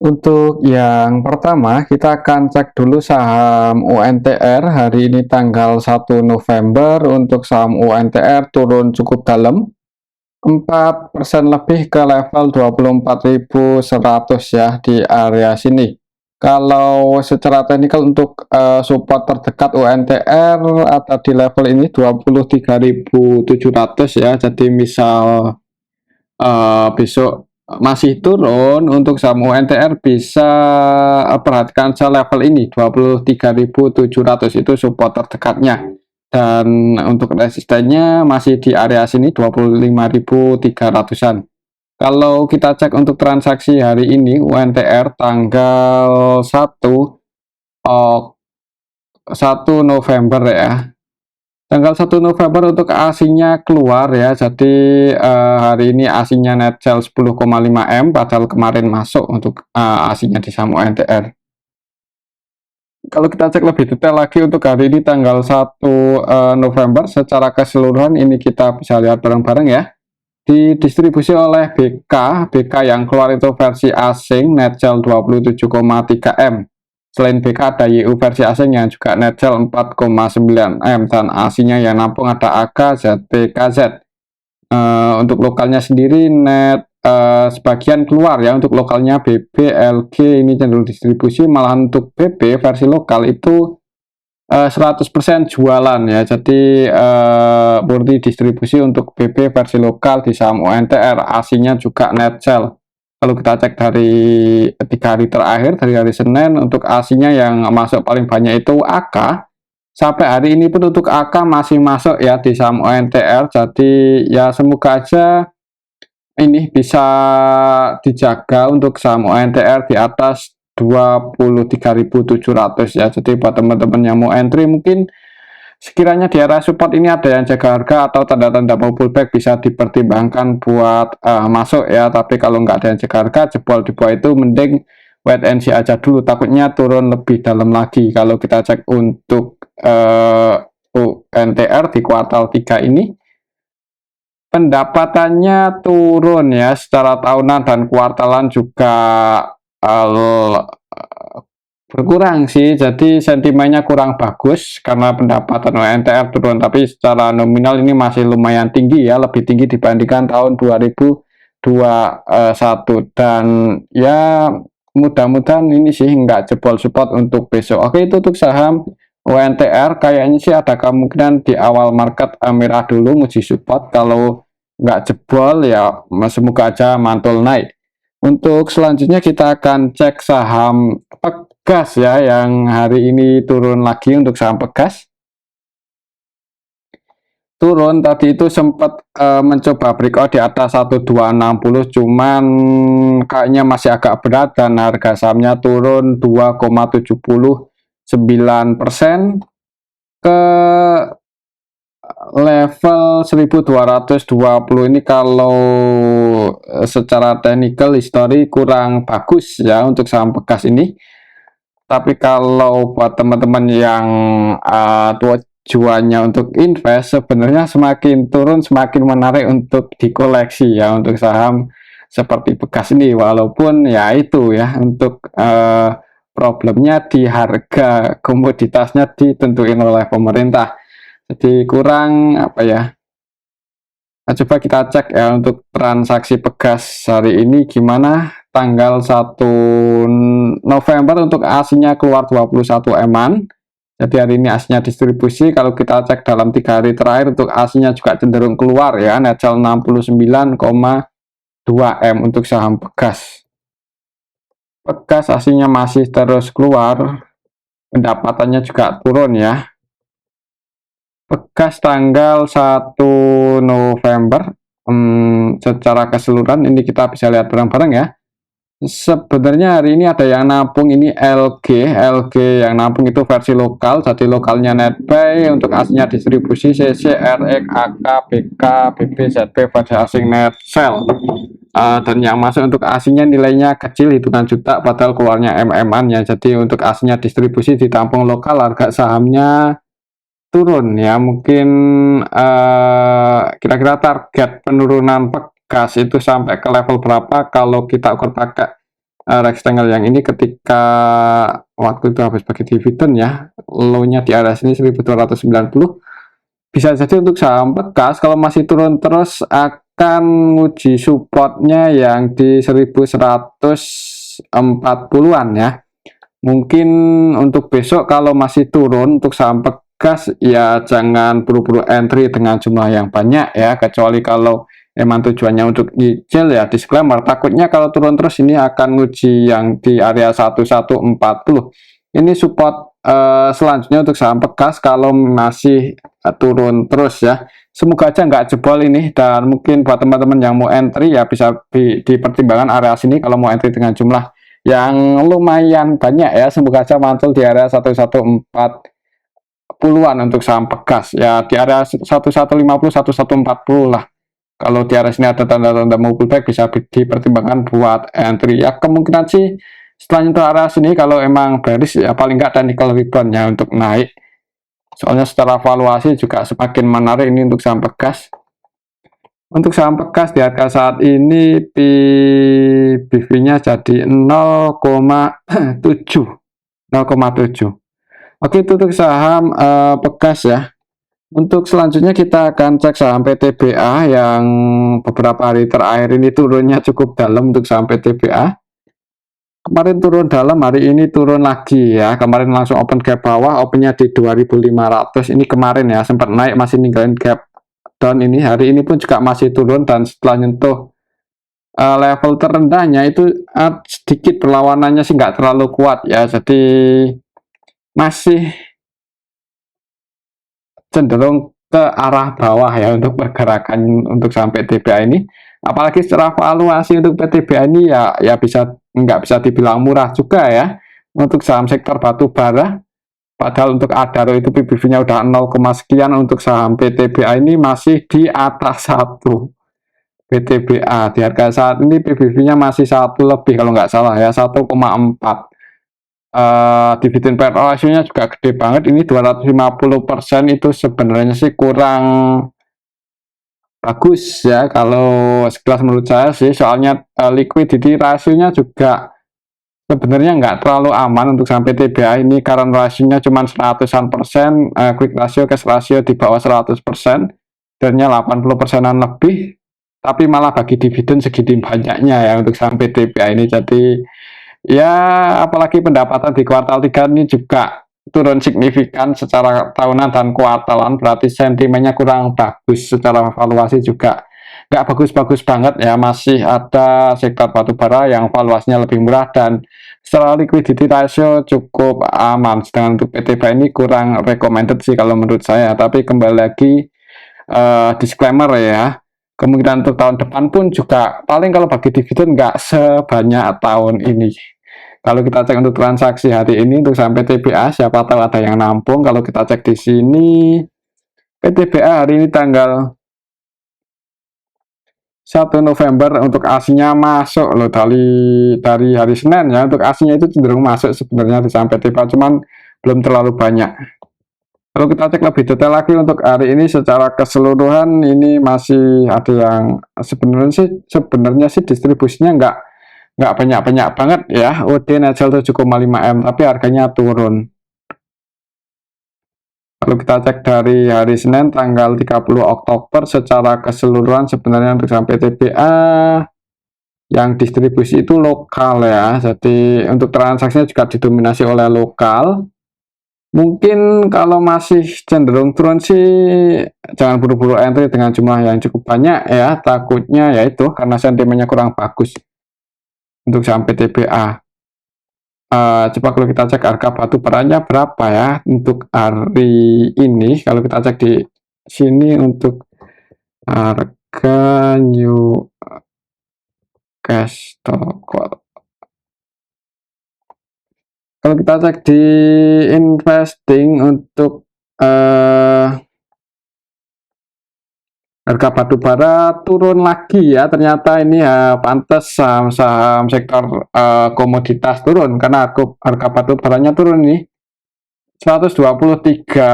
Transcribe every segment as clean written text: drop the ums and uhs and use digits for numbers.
Untuk yang pertama, kita akan cek dulu saham UNTR hari ini tanggal 1 November. Untuk saham UNTR turun cukup dalam, 4% lebih ke level 24.100 ya di area sini. Kalau secara teknikal untuk support terdekat UNTR ada di level ini 23.700 ya. Jadi misal besok masih turun untuk saham UNTR bisa perhatikan level ini 23.700 itu support terdekatnya, dan untuk resistennya masih di area sini 25.300-an. Kalau kita cek untuk transaksi hari ini UNTR tanggal 1 November ya. Tanggal 1 November untuk ASIN-nya keluar ya, jadi hari ini ASIN-nya net sell 10,5 M, padahal kemarin masuk untuk ASIN-nya di saham UNTR. Kalau kita cek lebih detail lagi untuk hari ini tanggal 1 November, secara keseluruhan ini kita bisa lihat bareng-bareng ya. Didistribusi oleh BK yang keluar itu versi asing net sell 27,3 M. Selain BK ada YU versi asing yang juga net sell 4,9 M, dan ASIN-nya yang nampung ada AK, ZP, KZ. Untuk lokalnya sendiri net sebagian keluar ya, untuk lokalnya BB, LG ini cenderung distribusi, malahan untuk BB versi lokal itu 100% jualan ya, jadi murni distribusi untuk BB versi lokal di saham UNTR. ASIN-nya juga net sell. Kalau kita cek dari 3 hari terakhir, dari hari Senin, untuk ASIN-nya yang masuk paling banyak itu AK. Sampai hari ini pun untuk AK masih masuk ya di saham UNTR. Jadi ya semoga aja ini bisa dijaga untuk saham UNTR di atas 23.700 ya. Jadi buat teman-teman yang mau entry, mungkin sekiranya di area support ini ada yang jaga harga atau tanda-tanda mau pullback, bisa dipertimbangkan buat masuk ya. Tapi kalau nggak ada yang jaga harga, jebol di bawah itu mending wait and see aja dulu, takutnya turun lebih dalam lagi. Kalau kita cek untuk UNTR di kuartal 3 ini, pendapatannya turun ya secara tahunan, dan kuartalan juga berkurang sih, jadi sentimennya kurang bagus karena pendapatan UNTR turun, tapi secara nominal ini masih lumayan tinggi ya, lebih tinggi dibandingkan tahun 2021, dan ya mudah-mudahan ini sih nggak jebol support untuk besok. Oke, itu untuk saham UNTR kayaknya sih ada kemungkinan di awal market merah dulu muji support, kalau nggak jebol ya semoga aja mantul naik. Untuk selanjutnya kita akan cek saham Pegas ya, yang hari ini turun lagi. Untuk saham Pegas turun tadi itu sempat mencoba breakout di atas 1260, cuman kayaknya masih agak berat dan harga sahamnya turun 2,79% ke level 1220. Ini kalau secara technical history kurang bagus ya untuk saham Pegas ini. Tapi kalau buat teman-teman yang tujuannya untuk invest, sebenarnya semakin turun semakin menarik untuk dikoleksi ya untuk saham seperti Pegas ini, walaupun ya itu ya untuk problemnya di harga komoditasnya ditentuin oleh pemerintah, jadi kurang apa ya. Nah, coba kita cek ya untuk transaksi Pegas hari ini gimana. Tanggal 1 November untuk ASIN-nya keluar 21 M-an. Jadi hari ini ASIN-nya distribusi. Kalau kita cek dalam 3 hari terakhir untuk ASIN-nya juga cenderung keluar ya, net sell 69,2 M untuk saham Pegas. Pegas ASIN-nya masih terus keluar, pendapatannya juga turun ya. Pegas tanggal 1 November secara keseluruhan ini kita bisa lihat bareng-bareng ya. Sebenarnya hari ini ada yang nampung, ini LG yang nampung itu versi lokal, jadi lokalnya net buy. Untuk aslinya distribusi CC, RX, AK, BK, BB, ZP versi asing net sell. Dan yang masuk untuk aslinya nilainya kecil, hitungan juta, padahal keluarnya MM-an ya. Jadi untuk aslinya distribusi ditampung lokal, harga sahamnya turun ya. Mungkin kira-kira target penurunan Pegas itu sampai ke level berapa kalau kita ukur pakai rectangle yang ini ketika waktu itu habis bagi dividen ya, low-nya di area sini 1290. Bisa jadi untuk saham bekas kalau masih turun terus akan uji supportnya yang di 1140-an ya. Mungkin untuk besok kalau masih turun untuk saham bekas ya jangan buru-buru entry dengan jumlah yang banyak ya, kecuali kalau emang tujuannya untuk nyicil ya. Disclaimer, takutnya kalau turun terus ini akan uji yang di area 1140. Ini support selanjutnya untuk saham bekas kalau masih turun terus ya. Semoga aja nggak jebol ini, dan mungkin buat teman-teman yang mau entry ya bisa dipertimbangkan area sini kalau mau entry dengan jumlah yang lumayan banyak ya. Semoga aja mantul di area 1140-an untuk saham bekas ya, di area 1150 1140 lah. Kalau di area sini ada tanda-tanda mau pullback bisa dipertimbangkan buat entry ya. Kemungkinan sih setelah nyentuh area sini kalau emang bearish ya paling nggak technical rebound ya untuk naik. Soalnya secara valuasi juga semakin menarik ini untuk saham bekas. Untuk saham bekas di harga saat ini PBV-nya jadi 0,7. Oke, itu untuk saham bekas ya. Untuk selanjutnya kita akan cek saham PTBA yang beberapa hari terakhir ini turunnya cukup dalam untuk saham PTBA. Kemarin turun dalam, hari ini turun lagi ya. Kemarin langsung open gap bawah, opennya di 2500. Ini kemarin ya, sempat naik masih ninggalin gap down ini. Hari ini pun juga masih turun, dan setelah nyentuh level terendahnya itu sedikit perlawanannya sih nggak terlalu kuat ya. Jadi masih cenderung ke arah bawah ya untuk pergerakan untuk saham PTBA ini. Apalagi secara valuasi untuk PTBA ini ya nggak bisa dibilang murah juga ya untuk saham sektor batu bara. Padahal untuk Adaro itu PBV-nya udah 0, sekian, untuk saham PTBA ini masih di atas 1. PTBA di harga saat ini PBV-nya masih 1 lebih kalau nggak salah ya, 1,4. Dividen payout ratio-nya juga gede banget, ini 250%. Itu sebenarnya sih kurang bagus ya kalau sekelas menurut saya sih, soalnya liquidity ratio-nya juga sebenarnya nggak terlalu aman untuk sampai TBA ini. Current ratio-nya cuma 100%, quick ratio, cash ratio di bawah 100%, dan-nya 80%-an lebih, tapi malah bagi dividen segitu banyaknya ya untuk sampai TBA ini. Jadi ya apalagi pendapatan di kuartal 3 ini juga turun signifikan secara tahunan dan kuartalan, berarti sentimennya kurang bagus. Secara valuasi juga nggak bagus-bagus banget ya. Masih ada sektor batubara yang valuasinya lebih murah dan secara liquidity ratio cukup aman, sedangkan untuk PTBA ini kurang recommended sih kalau menurut saya. Tapi kembali lagi, disclaimer ya, kemungkinan untuk tahun depan pun juga paling kalau bagi dividen nggak sebanyak tahun ini. Kalau kita cek untuk transaksi hari ini untuk sampai PTBA, siapa tahu ada yang nampung. Kalau kita cek di sini, PTBA hari ini tanggal 1 November untuk aslinya masuk loh dari hari Senin ya. Untuk aslinya itu cenderung masuk sebenarnya di sampai PTBA, cuman belum terlalu banyak. Kalau kita cek lebih detail lagi untuk hari ini secara keseluruhan, ini masih ada yang sebenarnya sih distribusinya nggak banyak-banyak banget ya. OD Netzel 7,5M, tapi harganya turun. Kalau kita cek dari hari Senin tanggal 30 Oktober secara keseluruhan, sebenarnya untuk sampai TBA yang distribusi itu lokal ya. Jadi untuk transaksinya juga didominasi oleh lokal. Mungkin kalau masih cenderung turun sih jangan buru-buru entry dengan jumlah yang cukup banyak ya. Takutnya yaitu karena sentimennya kurang bagus untuk sampai TBA. Coba kalau kita cek harga batu baranya berapa ya untuk hari ini. Kalau kita cek di sini untuk harga new cash toko. Kalau kita cek di investing untuk harga batu bara turun lagi ya. Ternyata ini ya pantas saham-saham sektor komoditas turun, karena harga batu baranya turun nih 123 ke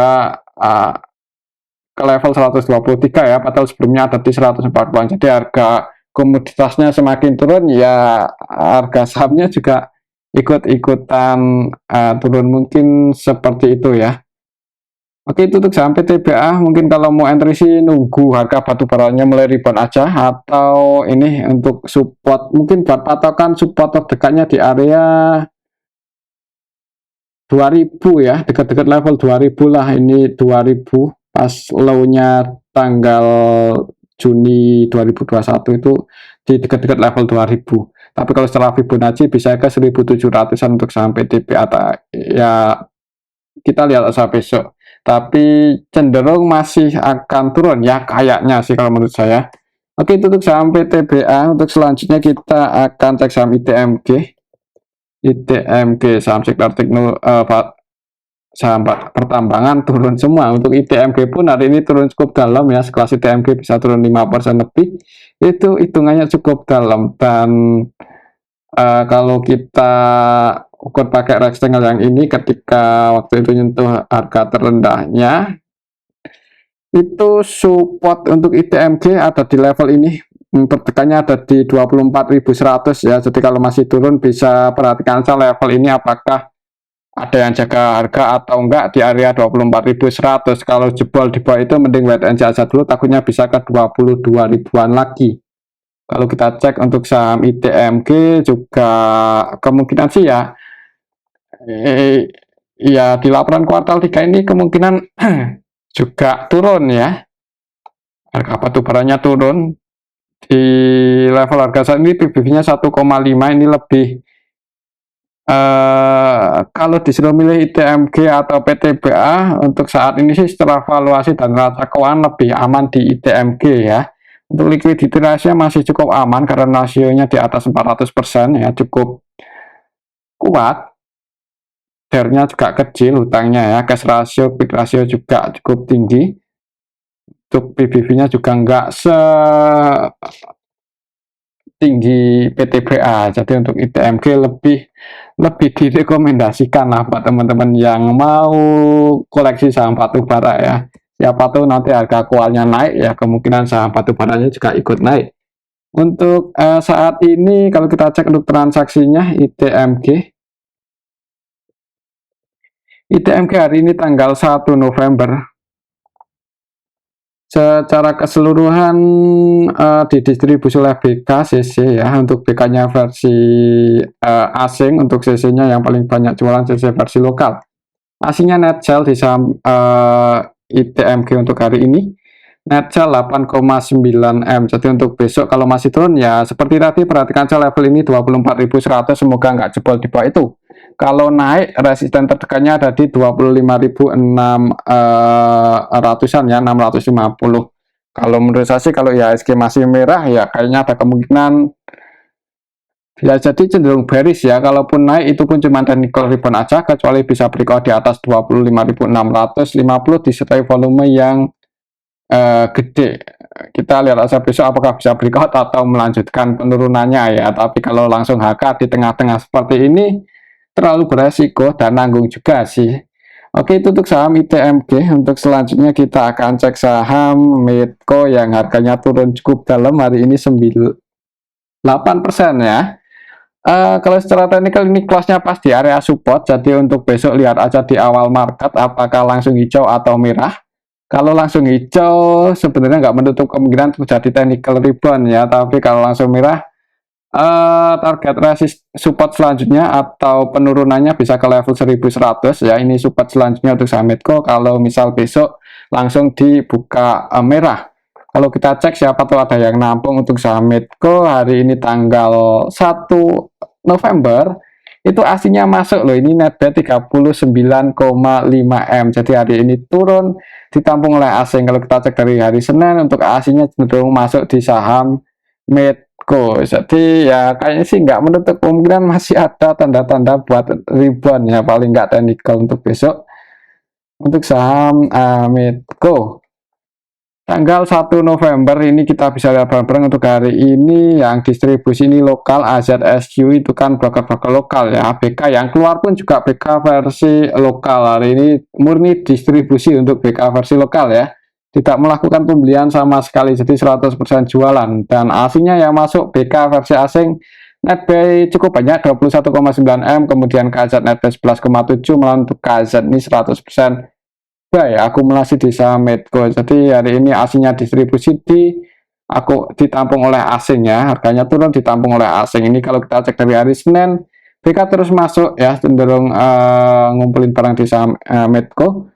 level 123 ya, padahal sebelumnya ada di 140. Jadi harga komoditasnya semakin turun ya harga sahamnya juga ikut-ikutan turun, mungkin seperti itu ya. Oke, itu untuk saham PTBA. Mungkin kalau mau entry sih nunggu harga batu baranya mulai rebound aja, atau ini untuk support, mungkin buat patokan support terdekatnya di area 2000 ya, dekat-dekat level 2000 lah. Ini 2000 pas low-nya tanggal Juni 2021 itu di dekat-dekat level 2000. Tapi kalau setelah Fibonacci bisa ke 1700-an untuk saham PTBA ya, kita lihat asal besok. Tapi cenderung masih akan turun ya kayaknya sih kalau menurut saya. Oke, itu untuk saham PTBA. Untuk selanjutnya kita akan cek saham ITMG. ITMG saham sektor teknologi, saham pertambangan turun semua. Untuk ITMG pun hari ini turun cukup dalam ya, sekelas ITMG bisa turun 5% lebih, itu hitungannya cukup dalam. Dan kalau kita ukur pakai rectangle yang ini, ketika waktu itu nyentuh harga terendahnya, itu support untuk ITMG ada di level ini, tertekannya ada di 24.100 ya. Jadi kalau masih turun bisa perhatikan saja level ini apakah ada yang jaga harga atau enggak di area 24.100. Kalau jebol di bawah itu mending wait and see aja dulu, takutnya bisa ke 22 ribuan lagi. Kalau kita cek untuk saham ITMG juga kemungkinan sih ya, ya di laporan kuartal 3 ini kemungkinan juga turun ya, harga batu baranya turun di level harga saat ini. PBV-nya 1,5, ini lebih kalau disuruh milih ITMG atau PTBA untuk saat ini sih, setelah valuasi dan rasa keuangan lebih aman di ITMG ya. Untuk liquidity ratio masih cukup aman karena rasionya di atas 400% ya, cukup kuat. Share-nya juga kecil, hutangnya ya, cash ratio, quick ratio juga cukup tinggi. Untuk PBV-nya juga enggak setinggi PTBA. Jadi untuk ITMG lebih direkomendasikan lah buat teman-teman yang mau koleksi saham batu bara ya. Siapa tahu nanti harga kualnya naik ya, kemungkinan saham batu baranya juga ikut naik. Untuk saat ini kalau kita cek untuk transaksinya ITMG hari ini tanggal 1 November secara keseluruhan didistribusi oleh BKCC ya. Untuk BK-nya versi asing, untuk CC-nya yang paling banyak jualan CC versi lokal. Aslinya net sell di saham ITMG untuk hari ini net sell 8,9 M. Jadi untuk besok kalau masih turun ya seperti tadi, perhatikan saja level ini 24.100, semoga nggak jebol di bawah itu. Kalau naik resisten terdekatnya ada di 25.600-an ya, 650. Kalau menurut saya sih kalau IHSG masih merah ya kayaknya ada kemungkinan ya jadi cenderung bearish ya. Kalaupun naik itu pun cuma technical rebound aja, kecuali bisa breakout di atas 25.650 disertai volume yang gede. Kita lihat aja besok apakah bisa breakout atau melanjutkan penurunannya ya. Tapi kalau langsung HK di tengah-tengah seperti ini terlalu beresiko dan nanggung juga sih. Oke, itu untuk saham ITMG. Untuk selanjutnya kita akan cek saham Medco yang harganya turun cukup dalam hari ini 8% ya. Kalau secara teknikal ini kelasnya pas di area support, jadi untuk besok lihat aja di awal market apakah langsung hijau atau merah. Kalau langsung hijau sebenarnya nggak menutup kemungkinan terjadi technical rebound ya, tapi kalau langsung merah target resist support selanjutnya atau penurunannya bisa ke level 1100 ya. Ini support selanjutnya untuk saham Medco kalau misal besok langsung dibuka merah. Kalau kita cek siapa tahu ada yang nampung untuk saham Medco hari ini tanggal 1 November itu aslinya masuk loh, ini net bet 39,5 M. Jadi hari ini turun ditampung oleh asing. Kalau kita cek dari hari Senin untuk aslinya cenderung masuk di saham Medco. Jadi ya kayaknya sih nggak menutup kemungkinan masih ada tanda-tanda buat rebound ya, paling nggak technical untuk besok untuk saham Medco tanggal 1 November ini. Kita bisa lihat bareng-bareng untuk hari ini yang distribusi ini lokal. AZSQ itu kan broker-broker lokal ya. BK yang keluar pun juga BK versi lokal. Hari ini murni distribusi untuk BK versi lokal ya. tidak melakukan pembelian sama sekali, jadi 100% jualan. Dan asingnya yang masuk BK versi asing netbuy cukup banyak, 21,9 M, kemudian KZ netbuy 11,7, melawan untuk KZ ini 100% buy akumulasi di saham Medco. Jadi hari ini asingnya distribusi aku ditampung oleh asing ya, harganya turun ditampung oleh asing. Ini kalau kita cek dari hari Senin, BK terus masuk ya, cenderung ngumpulin barang di saham Medco.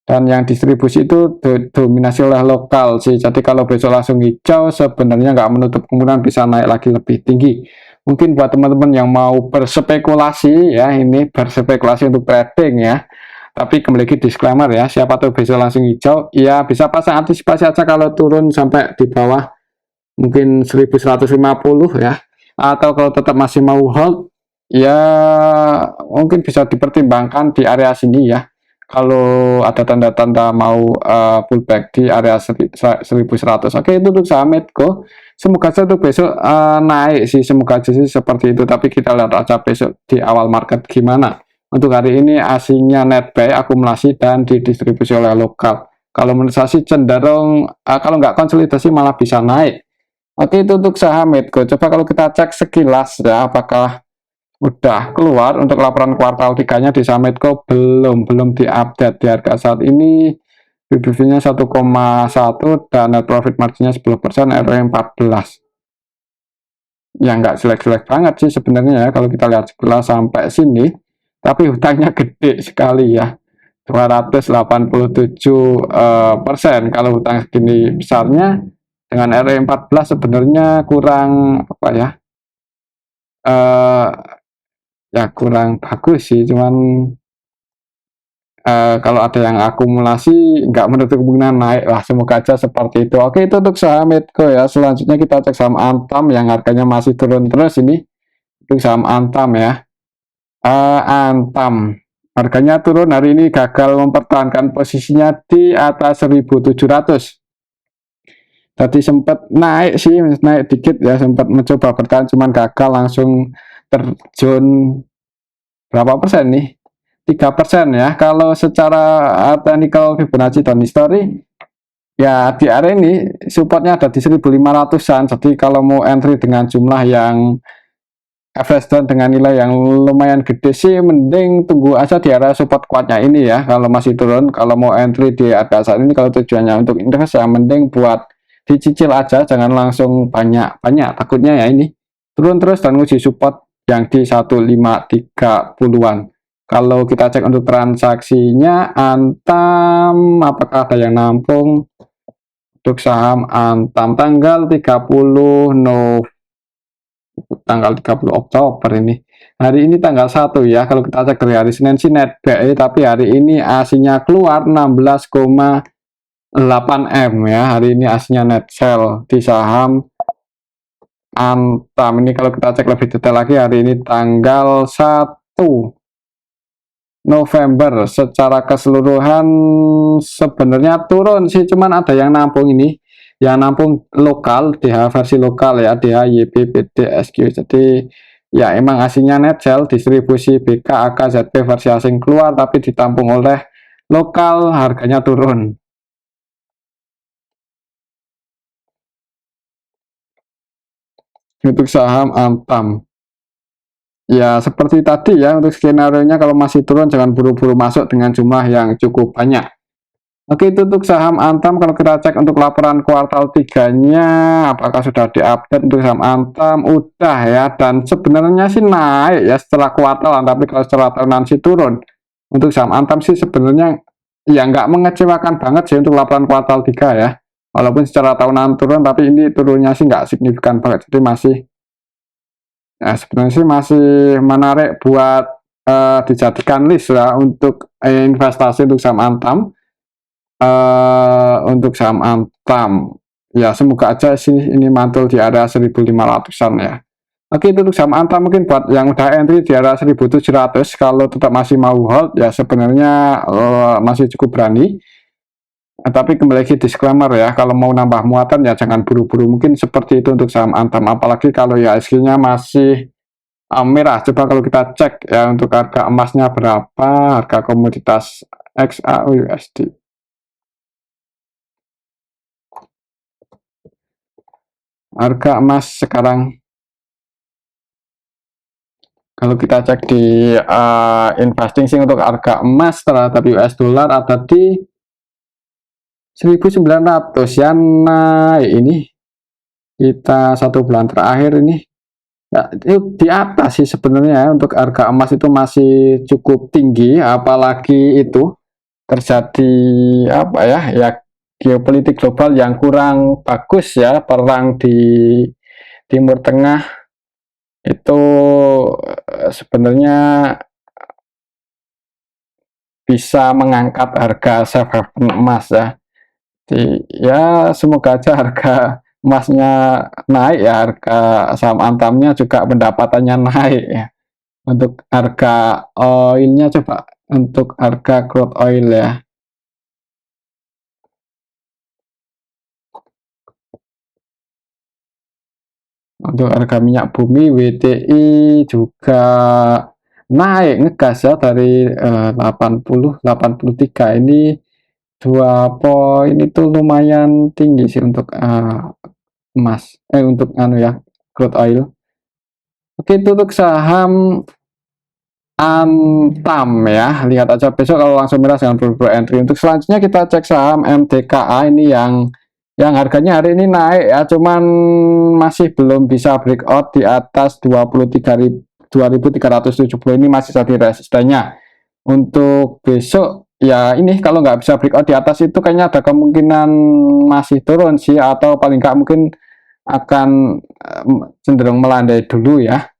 Dan yang distribusi itu dominasi oleh lokal sih. Jadi kalau besok langsung hijau, sebenarnya nggak menutup kemungkinan bisa naik lagi lebih tinggi. Mungkin buat teman-teman yang mau berspekulasi ya, ini berspekulasi untuk trading ya. Tapi kembali lagi disclaimer ya, siapa tahu besok langsung hijau, ya bisa pasang antisipasi aja kalau turun sampai di bawah mungkin 1150 ya. Atau kalau tetap masih mau hold, ya mungkin bisa dipertimbangkan di area sini ya. Kalau ada tanda-tanda mau pullback di area 1100. Oke, itu untuk saham Medco. Semoga saja untuk besok naik sih, semoga aja sih seperti itu. Tapi kita lihat aja besok di awal market gimana. Untuk hari ini asingnya net buy akumulasi dan didistribusi oleh lokal. Kalau menurut saya sih cenderung kalau nggak konsolidasi malah bisa naik. Oke, itu untuk saham Medco. Coba kalau kita cek sekilas ya, apakah udah keluar untuk laporan kuartal 3-nya di saham Medco? Belum diupdate. Di harga saat ini PBV-nya 1,1 dan net profit marginnya 10%, ROE 14. Ya nggak jelek-jelek banget sih sebenarnya ya kalau kita lihat sekilas sampai sini. Tapi hutangnya gede sekali ya, 287%. Kalau hutang segini besarnya dengan ROE 14 sebenarnya kurang apa ya, ya kurang bagus sih. Cuman kalau ada yang akumulasi nggak menutup kemungkinan naik lah, semoga aja seperti itu. Oke, itu untuk saham Medco ya. Selanjutnya kita cek saham Antam yang harganya masih turun terus. Ini untuk saham Antam ya. Antam harganya turun hari ini, gagal mempertahankan posisinya di atas 1700. Tadi sempat naik sih, naik dikit ya, sempat mencoba bertahan cuman gagal, langsung terjun berapa persen nih, 3% ya. Kalau secara technical Fibonacci dan history ya, di area ini supportnya ada di 1500-an. Jadi kalau mau entry dengan jumlah yang average down dengan nilai yang lumayan gede sih, mending tunggu aja di area support kuatnya ini ya. Kalau masih turun, kalau mau entry di harga saat ini, kalau tujuannya untuk invest ya mending buat dicicil aja, jangan langsung banyak-banyak, takutnya ya ini turun terus dan uji support yang di 1530-an. Kalau kita cek untuk transaksinya Antam, apakah ada yang nampung? Untuk saham Antam tanggal 30 Oktober ini. Hari ini tanggal 1 ya. Kalau kita cek dari hari Senin sih net buy, tapi hari ini aslinya keluar 16,8 M ya. Hari ini aslinya net sell di saham Antam. Ini kalau kita cek lebih detail lagi, hari ini tanggal 1 November secara keseluruhan sebenarnya turun sih, cuman ada yang nampung ini, yang nampung lokal, DH versi lokal ya, DH YP PD SQ. Jadi ya emang aslinya net sell, distribusi BK AK ZP versi asing keluar tapi ditampung oleh lokal, harganya turun. Untuk saham Antam ya seperti tadi ya, untuk skenario nya kalau masih turun jangan buru-buru masuk dengan jumlah yang cukup banyak. Oke, itu untuk saham Antam. Kalau kita cek untuk laporan kuartal 3-nya, apakah sudah diupdate untuk saham Antam? Udah ya, dan sebenarnya sih naik ya setelah kuartalan, tapi kalau setelah tahunan sih turun. Untuk saham Antam sih sebenarnya ya nggak mengecewakan banget sih untuk laporan kuartal 3 ya. Walaupun secara tahunan turun, tapi ini turunnya sih nggak signifikan banget. Jadi masih, ya sebenarnya sih masih menarik buat dijadikan list ya untuk investasi untuk saham Antam. Untuk saham Antam ya semoga aja sih ini mantul di area 1500-an ya. Oke, itu untuk saham Antam. Mungkin buat yang udah entry di area 1700, kalau tetap masih mau hold ya sebenarnya masih cukup berani. Tapi kembali lagi disclaimer ya, kalau mau nambah muatan ya jangan buru-buru, mungkin seperti itu untuk saham Antam. Apalagi kalau ya ISG-nya masih merah. Coba kalau kita cek ya untuk harga emasnya berapa, harga komoditas XAU USD. harga emas sekarang. Kalau kita cek di investing sih untuk harga emas terhadap US dollar ada di 1900 ya, naik ini kita 1 bulan terakhir ini ya, itu di atas sih sebenarnya. Untuk harga emas itu masih cukup tinggi, apalagi itu terjadi apa ya, ya geopolitik global yang kurang bagus ya, perang di Timur Tengah itu sebenarnya bisa mengangkat harga safe haven emas ya. Ya semoga aja harga emasnya naik ya, harga saham antamnya juga pendapatannya naik ya. Untuk harga oilnya coba, untuk harga crude oil ya, untuk harga minyak bumi WTI juga naik ngegas ya dari 83 ini 2 poin, itu lumayan tinggi sih untuk emas untuk anu ya, crude oil. Oke, itu untuk saham Antam ya, lihat aja besok kalau langsung merah jangan buru-buru entry. Untuk selanjutnya kita cek saham MTKA ini yang harganya hari ini naik ya, cuman masih belum bisa breakout di atas 23.370, ini masih jadi resistennya. Untuk besok ya ini kalau nggak bisa breakout di atas itu kayaknya ada kemungkinan masih turun sih, atau paling nggak mungkin akan cenderung melandai dulu ya.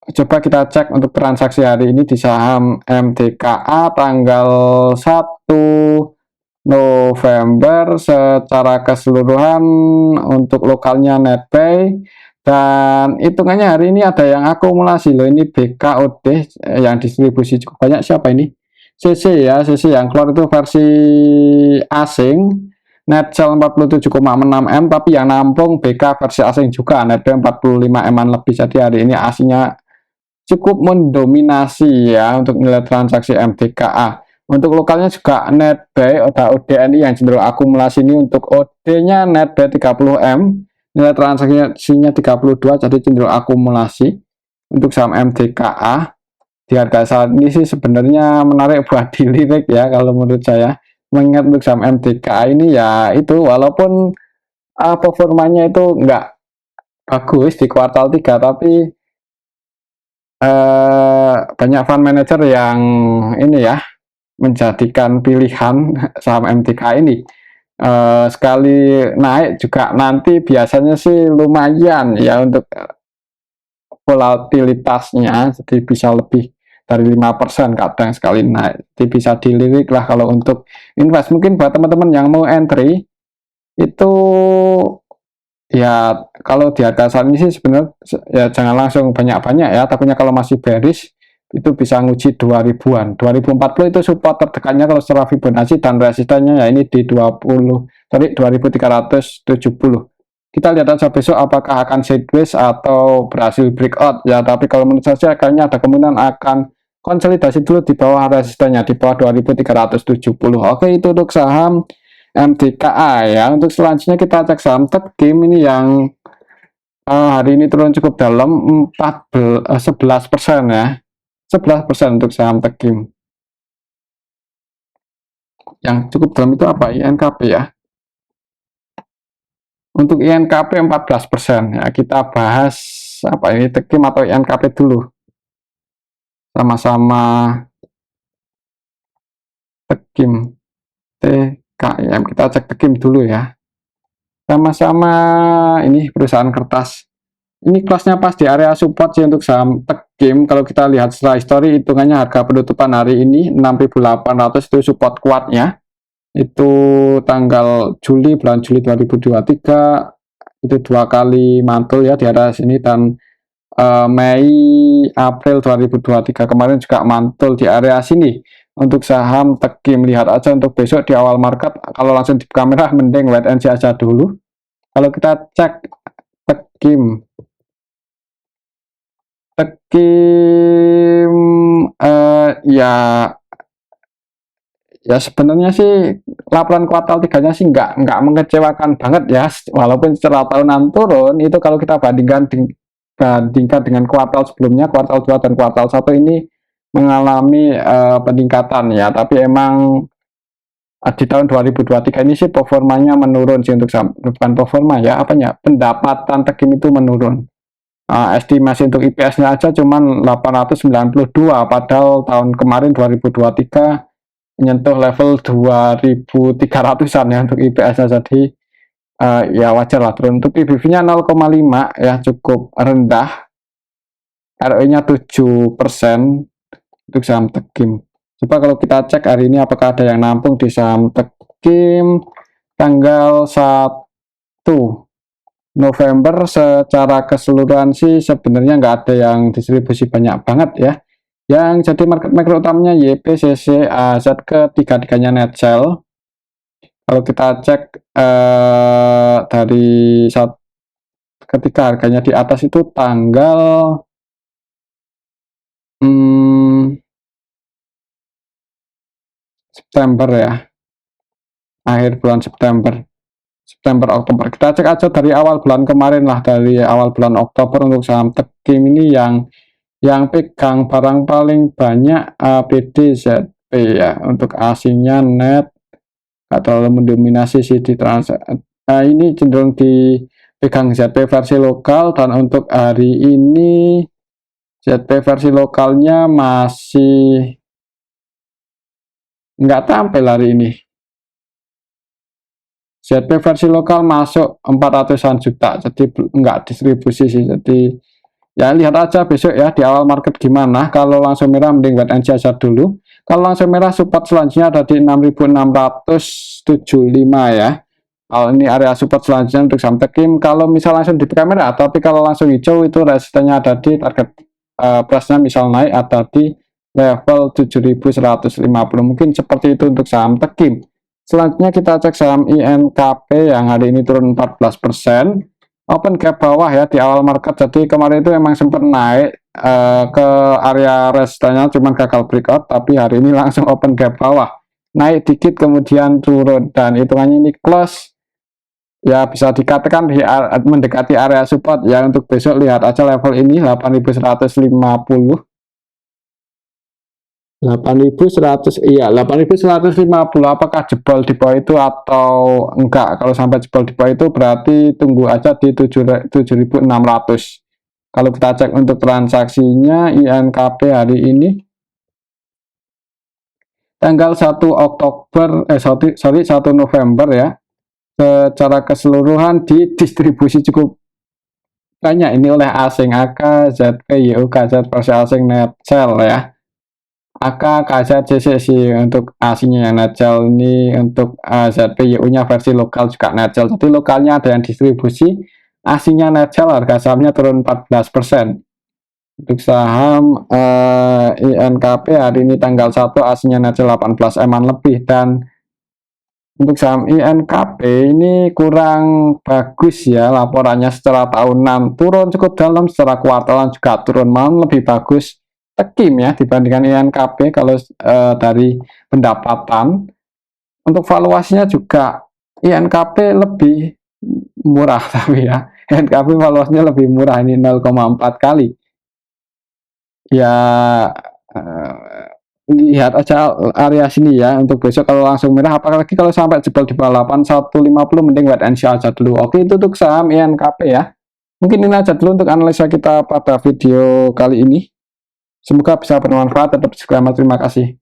Coba kita cek untuk transaksi hari ini di saham MTKA tanggal 1 November secara keseluruhan. Untuk lokalnya netpay dan hitungannya hari ini ada yang akumulasi loh, ini BKOD yang distribusi cukup banyak. Siapa ini? CC ya, CC yang keluar itu versi asing, net sell 47,6 M, tapi yang nampung BK versi asing juga, net 45 M lebih. Jadi hari ini aslinya cukup mendominasi ya untuk nilai transaksi MTKA. Untuk lokalnya juga netbuy atau ODNI yang cenderung akumulasi ini. Untuk OD-nya netbuy 30M, nilai transaksinya 32, jadi cenderung akumulasi. Untuk saham MTKA di harga saat ini sih sebenarnya menarik buat dilirik ya kalau menurut saya. Mengingat untuk saham MTKA ini ya itu walaupun performanya itu enggak bagus di kuartal 3, tapi banyak fund manager yang ini ya menjadikan pilihan saham MTK ini. Sekali naik juga nanti biasanya sih lumayan ya untuk volatilitasnya, jadi bisa lebih dari 5% kadang sekali naik. Jadi bisa dilirik lah kalau untuk invest. Mungkin buat teman-teman yang mau entry itu ya, kalau di harga saat ini sih sebenarnya ya jangan langsung banyak-banyak ya, takutnya kalau masih bearish itu bisa nguji 2000-an. 2040 itu support terdekatnya kalau secara Fibonacci, dan resistannya ya ini di 2370. Kita lihat aja besok apakah akan sideways atau berhasil breakout ya, tapi kalau menurut saya kayaknya ada kemungkinan akan konsolidasi dulu di bawah resistannya di bawah 2370. Oke, itu untuk saham MTKA ya. Untuk selanjutnya kita cek saham Tekim ini yang hari ini turun cukup dalam 11% ya. 11% untuk saham Tekim. Yang cukup dalam itu apa? INKP ya. Untuk INKP 14% ya. Kita bahas apa ini, Tekim atau INKP dulu. Sama-sama Tekim, TKIM. Kita cek Tekim dulu ya. Sama-sama ini perusahaan kertas. Ini kelasnya pas di area support sih untuk saham Tekim. Kalau kita lihat setelah histori hitungannya harga penutupan hari ini 6.800 itu support kuatnya. Itu tanggal bulan Juli 2023 itu 2 kali mantul ya di area sini, dan Mei April 2023 kemarin juga mantul di area sini. Untuk saham Tekim lihat aja untuk besok di awal market, kalau langsung di kamera mending wait and see aja dulu. Kalau kita cek Tekim, Tekim ya Ya sebenarnya sih laporan kuartal 3-nya sih nggak mengecewakan banget ya, walaupun secara tahunan turun itu kalau kita bandingkan dengan kuartal sebelumnya, kuartal 2 dan kuartal 1 ini mengalami peningkatan ya, tapi emang di tahun 2023 ini sih performanya menurun sih untuk saham, bukan performa ya, apanya, pendapatan Tekim itu menurun. Estimasi untuk IPS-nya aja cuman 892, padahal tahun kemarin 2023 menyentuh level 2300-an ya untuk IPS-nya, jadi ya wajar lah turun. Untuk PBV-nya 0,5 ya, cukup rendah. ROE-nya 7% untuk saham Tekim. Coba kalau kita cek hari ini apakah ada yang nampung di saham Tekim tanggal 1 November. Secara keseluruhan sih sebenarnya nggak ada yang distribusi banyak banget ya. Yang jadi market maker utamanya YP, CC, AZ, ketiga-tiganya net sell. Kalau kita cek dari ketika harganya di atas itu tanggal September ya, akhir bulan September Oktober. Kita cek aja dari awal bulan kemarin lah, dari awal bulan Oktober untuk saham Tekim ini yang pegang barang paling banyak ABDZP ya, untuk asingnya net nggak terlalu mendominasi sih di transaksi. Ini cenderung dipegang ZP versi lokal, dan untuk hari ini ZP versi lokalnya masih nggak tampil hari ini. ZP versi lokal masuk 400-an juta, jadi nggak distribusi sih. Jadi ya lihat aja besok ya di awal market gimana. Kalau langsung merah mending wait and see aja dulu. Kalau langsung merah, support selanjutnya ada di 6.675 ya. Kalau ini area support selanjutnya untuk saham Tekim. Kalau misal langsung di merah, tapi kalau langsung hijau itu resistennya ada di target price-nya misal naik ada di level 7.150. Mungkin seperti itu untuk saham Tekim. Selanjutnya kita cek saham INKP yang hari ini turun 14%. Open gap bawah ya di awal market, jadi kemarin itu memang sempat naik ke area resistennya, cuman gagal breakout, tapi hari ini langsung open gap bawah, naik dikit kemudian turun, dan hitungannya ini close ya, bisa dikatakan mendekati area support ya. Untuk besok lihat aja level ini 8.150, 8.100, iya 8.150. Apakah jebol di bawah itu atau enggak? Kalau sampai jebol di bawah itu berarti tunggu aja di 7.600. Kalau kita cek untuk transaksinya INKP hari ini tanggal 1 Oktober 1 November ya, secara keseluruhan didistribusi cukup banyak ini oleh asing, AK, ZP, YUK, Z versi asing net sell ya. AK, KZ, CCC untuk asingnya yang net sell, ini untuk ZP, YU-nya versi lokal juga net sell. Jadi lokalnya ada yang distribusi, asingnya net sell, harga sahamnya turun 14%. Untuk saham INKP hari ini tanggal 1 asingnya net sell 18 eman lebih, dan untuk saham INKP ini kurang bagus ya laporannya. Secara tahunan turun cukup dalam, secara kuartalan juga turun, malah lebih bagus Tekim ya dibandingkan INKP kalau dari pendapatan. Untuk valuasinya juga INKP lebih murah tapi ya, INKP valuasinya lebih murah, ini 0,4 kali ya. Lihat aja area sini ya untuk besok. Kalau langsung merah, apalagi kalau sampai jebol di bawah 8150, mending wait and see aja dulu. Oke, itu untuk saham INKP ya. Mungkin ini aja dulu untuk analisa kita pada video kali ini. Semoga bisa bermanfaat. Tetap disclaimer, terima kasih.